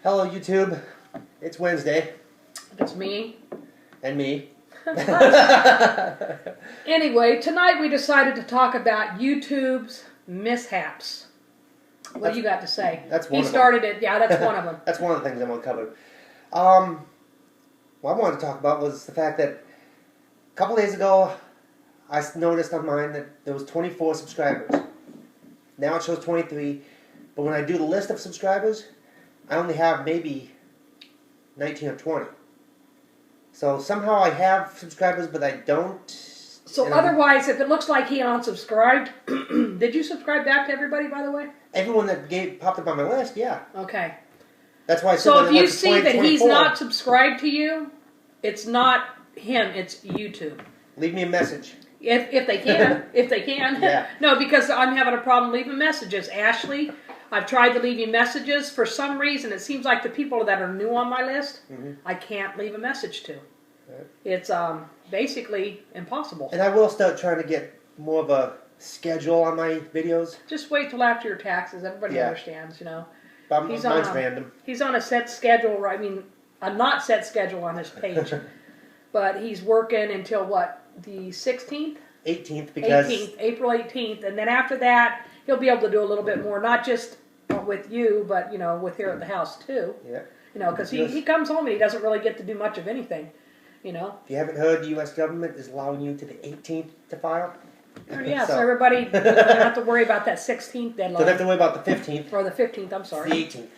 Hello, YouTube. It's Wednesday. It's me. And me. Anyway, tonight we decided to talk about YouTube's mishaps. What do you got to say? That's one He of them. started it. Yeah, that's one of them. That's one of the things I'm going to cover. What I wanted to talk about was the fact that a couple days ago, I noticed on mine that there was 24 subscribers. Now it shows 23. But when I do the list of subscribers, I only have maybe 19 or 20. So somehow I have subscribers, but I don't. So otherwise, if it looks like he unsubscribed, did you subscribe back to everybody, by the way? Everyone that popped up on my list, yeah. Okay. That's why I said So that if it you went to see 20, that he's 24. not subscribed to you, it's not him, it's YouTube. Leave me a message. If they can. If they can. Yeah. No, because I'm having a problem leaving messages. Ashley, I've tried to leave you messages. For some reason, it seems like the people that are new on my list, I can't leave a message to. Right. It's basically impossible. And I will start trying to get more of a schedule on my videos. Just wait till after your taxes. Everybody understands, you know. But He's mine's on random. He's on a set schedule. I mean, a not set schedule on his page. But he's working until what? The 16th? 18th because 18th, April 18th. And then after that, he'll be able to do a little bit more. Not just with you, but, you know, with here at the house, too. Yeah. You know, because he comes home and he doesn't really get to do much of anything, you know. If you haven't heard, the U.S. government is allowing you to the 18th to file. Yeah, so everybody doesn't have to worry about that 16th deadline. Don't have to worry about the 15th. Or the 15th, I'm sorry. It's the 18th.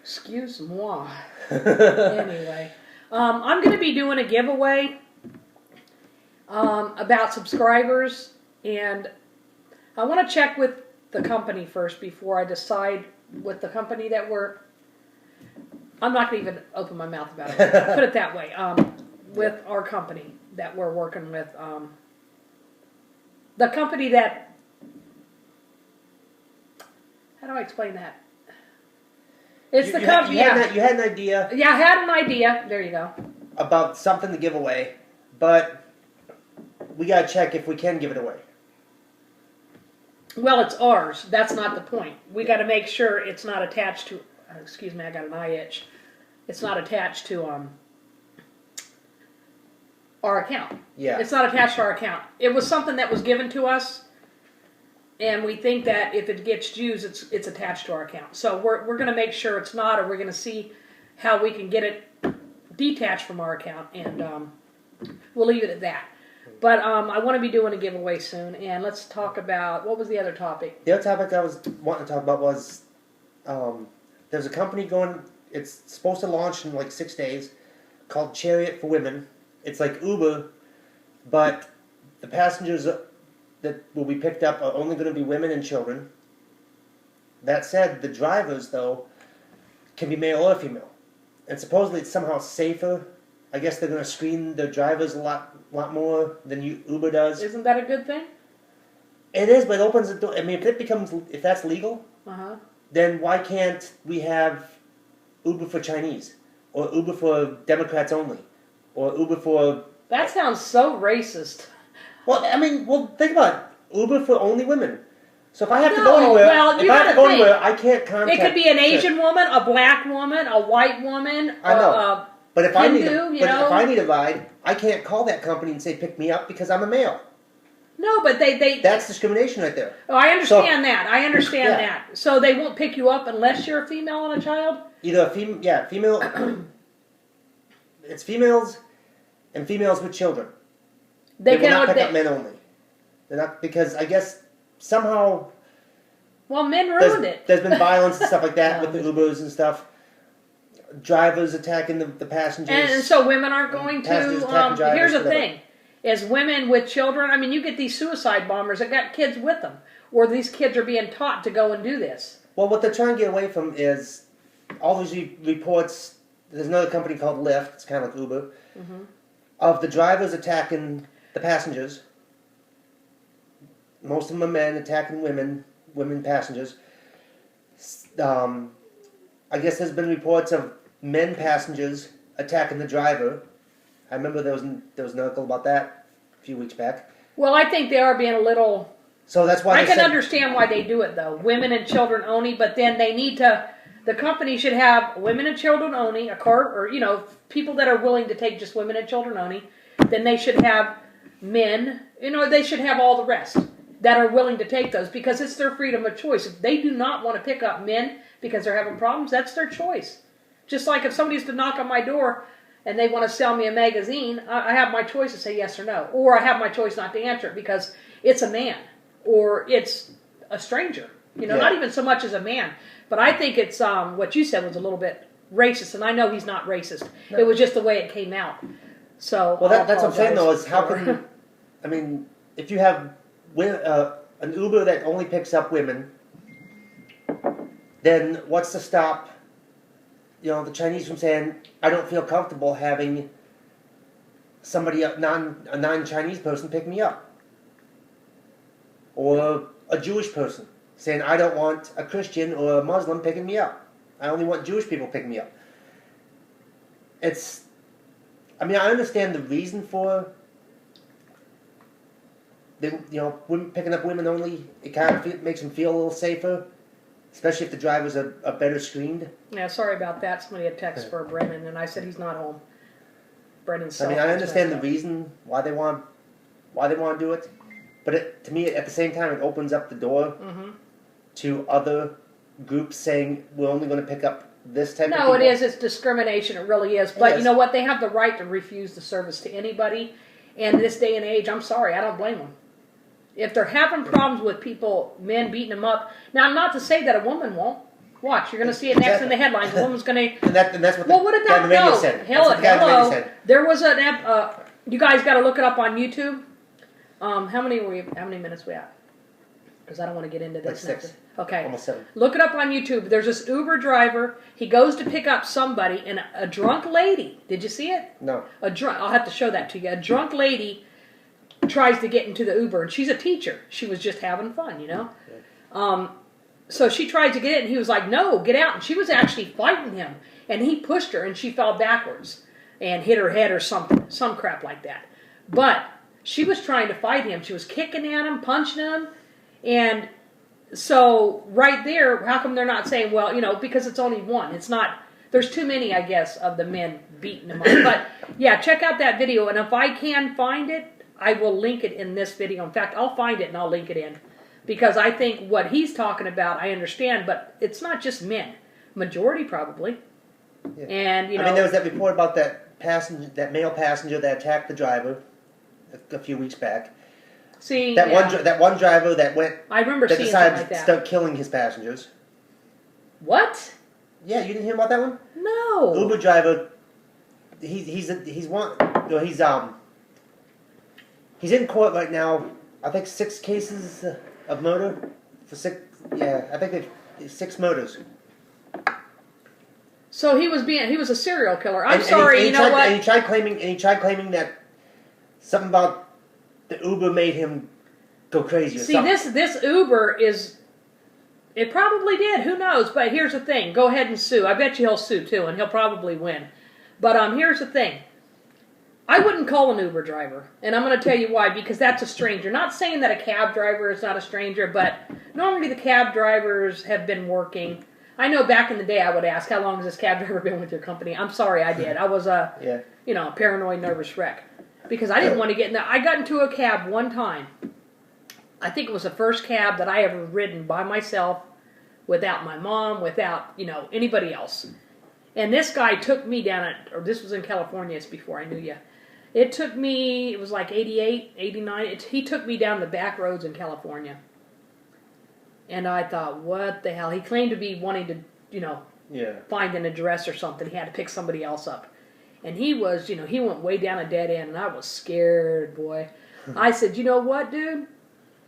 Excuse moi. Anyway, I'm going to be doing a giveaway about subscribers, and I want to check with the company first before I decide with the company that we're. I'm not going to even open my mouth about it. Put it that way. With our company that we're working with, the company that. How do I explain that? It's the company. You had an idea. Yeah, I had an idea. There you go. About something to give away, but we gotta check if we can give it away. Well, it's ours. That's not the point. We got to make sure it's not attached to. Excuse me, I got an eye itch. It's not attached to our account. Yeah. It's not attached to our account. It was something that was given to us, and we think that if it gets used, it's attached to our account. So we're going to make sure it's not, or we're going to see how we can get it detached from our account, and we'll leave it at that. But I want to be doing a giveaway soon, and let's talk about, what was the other topic? The other topic I was wanting to talk about was there's a company going, it's supposed to launch in like 6 days, called Chariot for Women. It's like Uber, but the passengers that will be picked up are only going to be women and children. That said, the drivers, though, can be male or female. And supposedly it's somehow safer. I guess they're going to screen their drivers a lot more than Uber does. Isn't that a good thing? It is, but it opens the door. I mean, if that's legal, then why can't we have Uber for Chinese? Or Uber for Democrats only? Or Uber for... That sounds so racist. Well, I mean, think about it. Uber for only women. So if I have to go No, anywhere, well, you gotta think. I can't contact... It could be an Asian woman, a black woman, a white woman, I know. But if Hindu, if I need a ride, I can't call that company and say pick me up because I'm a male. No, but they That's discrimination right there. Oh, I understand that. I understand that. So they won't pick you up unless you're a female and a child? Either female. It's females and females with children. They will not pick up men only. They're not, because I guess somehow. Well, men ruined it. There's been violence and stuff like that with the Ubers and stuff. Drivers attacking the passengers. And so women aren't going to. Here's the thing: is women with children. I mean, you get these suicide bombers that got kids with them, or these kids are being taught to go and do this. Well, what they're trying to get away from is all these reports. There's another company called Lyft. It's kind of like Uber. Of the drivers attacking the passengers. Most of them are men attacking women passengers. I guess there's been reports of men passengers attacking the driver. I remember there was an article about that a few weeks back. Well, I think they are being a little So that's why I can understand why they do it, though. Women and children only, but then they need to The company should have women and children only, a car, or people that are willing to take just women and children only. Then they should have men. They should have all the rest that are willing to take those because it's their freedom of choice. If they do not want to pick up men because they're having problems, that's their choice. Just like if somebody's to knock on my door and they want to sell me a magazine, I have my choice to say yes or no. Or I have my choice not to answer it because it's a man or it's a stranger. Not even so much as a man. But I think it's what you said was a little bit racist, and I know he's not racist. No. It was just the way it came out. So that's what I'm saying though. Is how can if you have an Uber that only picks up women, then what's to stop the Chinese from saying I don't feel comfortable having somebody a non-Chinese person pick me up, or a Jewish person saying I don't want a Christian or a Muslim picking me up. I only want Jewish people picking me up. I understand the reason for women picking up women only. It kind of makes them feel a little safer, especially if the drivers are better screened. Yeah, sorry about that. Somebody had text for Brennan, and I said he's not home. Brennan's. I understand the reason why they want to do it, but to me, at the same time, it opens up the door to other groups saying we're only going to pick up this type of people. No, it is. It's discrimination. It really is. But you know what? They have the right to refuse the service to anybody. And this day and age, I'm sorry, I don't blame them. If they're having problems with men beating them up, now not to say that a woman won't. Watch, you're going to see it next in the headlines. A woman's going to. And that's what what did that radio said. Hello. There was an. You guys got to look it up on YouTube. How many minutes we at? Because I don't want to get into this. Like 6. Okay. Almost 7. Look it up on YouTube. There's this Uber driver. He goes to pick up somebody, and a drunk lady. Did you see it? No. I'll have to show that to you. A drunk lady tries to get into the Uber, and she's a teacher. She was just having fun, Yeah. So she tried to get in, and he was like, "No, get out!" And she was actually fighting him, and he pushed her, and she fell backwards and hit her head or something, some crap like that. But she was trying to fight him. She was kicking at him, punching him, and so right there, how come they're not saying, well, because it's only one. It's not, there's too many, I guess, of the men beating him up. But yeah, check out that video, and if I can find it, I will link it in this video. In fact, I'll find it and I'll link it in. Because I think what he's talking about, I understand, but it's not just men. Majority probably. Yeah. And, there was that report about that male passenger that attacked the driver a few weeks back. See, that one driver that went. I remember seeing decided something like that. to start killing his passengers. What? Yeah, you didn't hear about that one? No. Uber driver. He's in court right now. I think 6 cases of murder for 6. Yeah, I think 6 murders. So he was a serial killer. I'm sorry. And he tried claiming that something about the Uber made him go crazy. See, this Uber is. It probably did. Who knows? But here's the thing. Go ahead and sue. I bet you he'll sue too, and he'll probably win. But here's the thing. I wouldn't call an Uber driver, and I'm going to tell you why. Because that's a stranger. Not saying that a cab driver is not a stranger, but normally the cab drivers have been working. I know back in the day I would ask, how long has this cab driver been with your company? I'm sorry, I did. I was a paranoid, nervous wreck. Because I didn't want to get in that. I got into a cab one time. I think it was the first cab that I ever ridden by myself, without my mom, without, anybody else. And this guy took me down this was in California, it's before I knew you. It was like 88, 89. He took me down the back roads in California. And I thought, what the hell? He claimed to be wanting to, find an address or something. He had to pick somebody else up. And he was, he went way down a dead end, and I was scared, boy. I said, you know what, dude?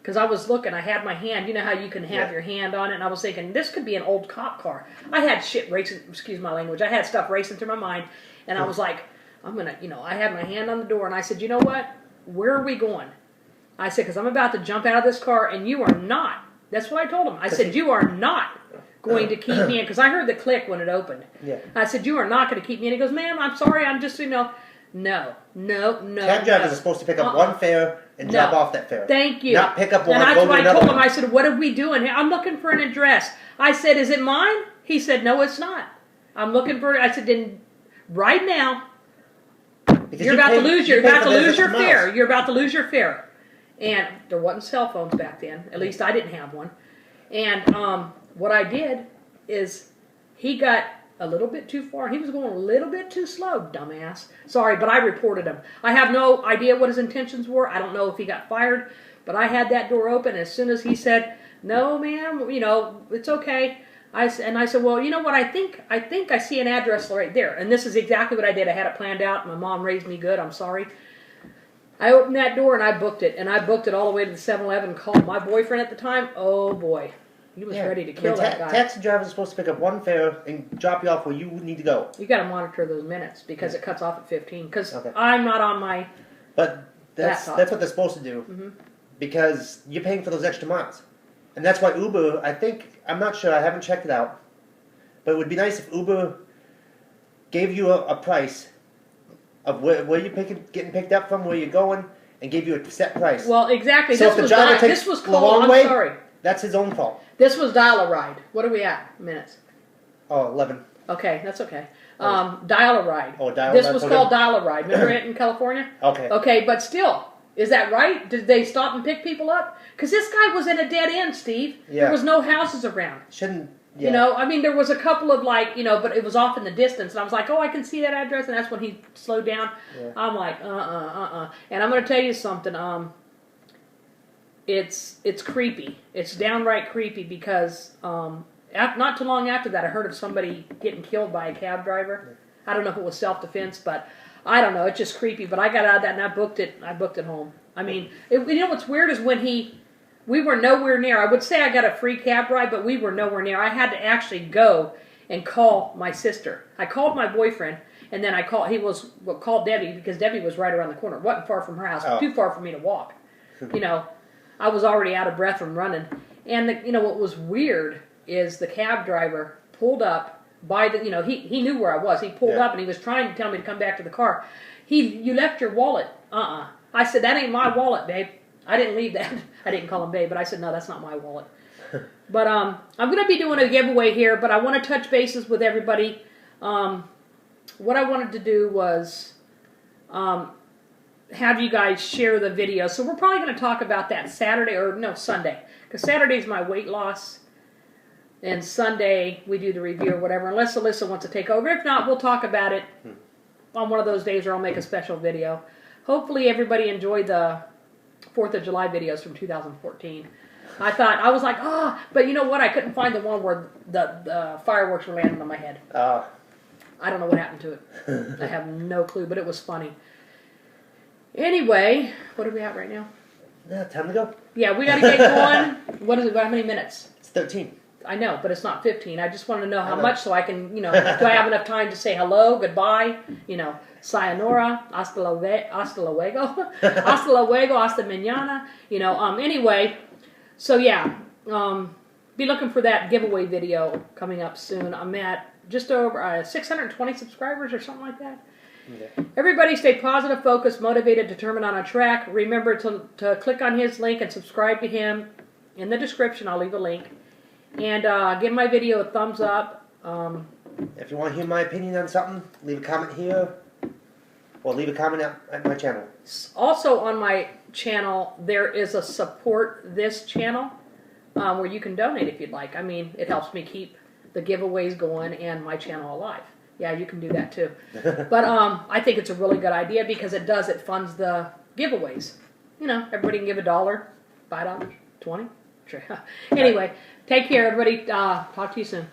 Because I was looking, I had my hand, you know how you can have your hand on it, and I was thinking, this could be an old cop car. I had shit racing, excuse my language, I had stuff racing through my mind, and I was like, I'm going to, I had my hand on the door, and I said, you know what? Where are we going? I said, because I'm about to jump out of this car, and you are not. That's what I told him. I said, you are not going to keep me in, because I heard the click when it opened. Yeah. I said, you are not going to keep me in. He goes, ma'am, I'm sorry, I'm just, no. Cab drivers are supposed to pick up one fare and drop off that fare. Thank you. Not pick up one and and go to another one. And that's why I told him, I said, what are we doing here? I'm looking for an address. I said, is it mine? He said, no, it's not. I'm looking for it. I said, then right now, Because you're about to lose your extra fare. miles. You're about to lose your fare. And there wasn't cell phones back then. At least I didn't have one. And what I did is he got a little bit too far. He was going a little bit too slow, dumbass. Sorry, but I reported him. I have no idea what his intentions were. I don't know if he got fired. But I had that door open. As soon as he said, no, ma'am, it's okay. I said, well, you know what? I think I see an address right there. And this is exactly what I did. I had it planned out. My mom raised me good. I'm sorry. I opened that door and I booked it. And I booked it all the way to the 7-Eleven. Called my boyfriend at the time. Oh, boy. He was ready to kill that guy. Taxi drivers are supposed to pick up one fare and drop you off where you need to go. You got to monitor those minutes because it cuts off at 15. Because Okay. I'm not on my... But that's what they're supposed to do. Mm-hmm. Because you're paying for those extra miles. And that's why Uber, I'm not sure, I haven't checked it out. But it would be nice if Uber gave you a price of where you're getting picked up from, where you're going, and gave you a set price. Well, exactly. So if the driver takes this was the called, long I'm way, sorry. that's his own fault. This was Dial a Ride. What are we at? Minutes. Oh, 11. Okay, that's okay. Dial a Ride. Oh, Dial a This Ride was program. called Dial a Ride. Remember it in California? Okay. Okay, but still, is that right? Did they stop and pick people up? Because this guy was in a dead end, Steve. Yeah. There was no houses around. Shouldn't, yeah. You know, I mean, there was a couple of but it was off in the distance. And I was like, oh, I can see that address. And that's when he slowed down. Yeah. I'm like, And I'm going to tell you something. It's creepy. It's downright creepy because not too long after that, I heard of somebody getting killed by a cab driver. I don't know if it was self-defense, but I don't know. It's just creepy. But I got out of that and I booked it home. I mean, what's weird is when we were nowhere near. I would say I got a free cab ride, but we were nowhere near. I had to actually go and call my sister. I called my boyfriend, and then called Debbie because Debbie was right around the corner. It wasn't far from her house, too far for me to walk. I was already out of breath from running. And what was weird is the cab driver pulled up by the, he knew where I was. He pulled up and he was trying to tell me to come back to the car. You left your wallet. I said, that ain't my wallet, babe. I didn't leave that. I didn't call him babe, but I said, no, that's not my wallet. But I'm going to be doing a giveaway here, but I want to touch bases with everybody. What I wanted to do was have you guys share the video. So we're probably going to talk about that Sunday. Because Saturday's my weight loss. And Sunday we do the review or whatever. Unless Alyssa wants to take over. If not, we'll talk about it on one of those days or I'll make a special video. Hopefully everybody enjoyed the 4th of July videos from 2014. I was like, but you know what? I couldn't find the one where the fireworks were landing on my head. I don't know what happened to it. I have no clue, but it was funny. Anyway, what are we at right now? Yeah, time to go. Yeah, we got to get going. What is it? How many minutes? It's 13. I know, but it's not 15. I just want to know how much so I can, do I have enough time to say hello, goodbye, sayonara, hasta luego, hasta luego, hasta mañana, anyway. So yeah, be looking for that giveaway video coming up soon. I'm at just over 620 subscribers or something like that. Okay. Everybody stay positive, focused, motivated, determined, on a track. Remember to click on his link and subscribe to him. In the description, I'll leave a link. And give my video a thumbs up. If you want to hear my opinion on something, leave a comment here. Or leave a comment at my channel. Also on my channel, there is a support this channel where you can donate if you'd like. I mean, it helps me keep the giveaways going and my channel alive. Yeah, you can do that too. But I think it's a really good idea because it funds the giveaways. Everybody can give $1, $5, $20. Sure. Anyway, take care, everybody. Talk to you soon.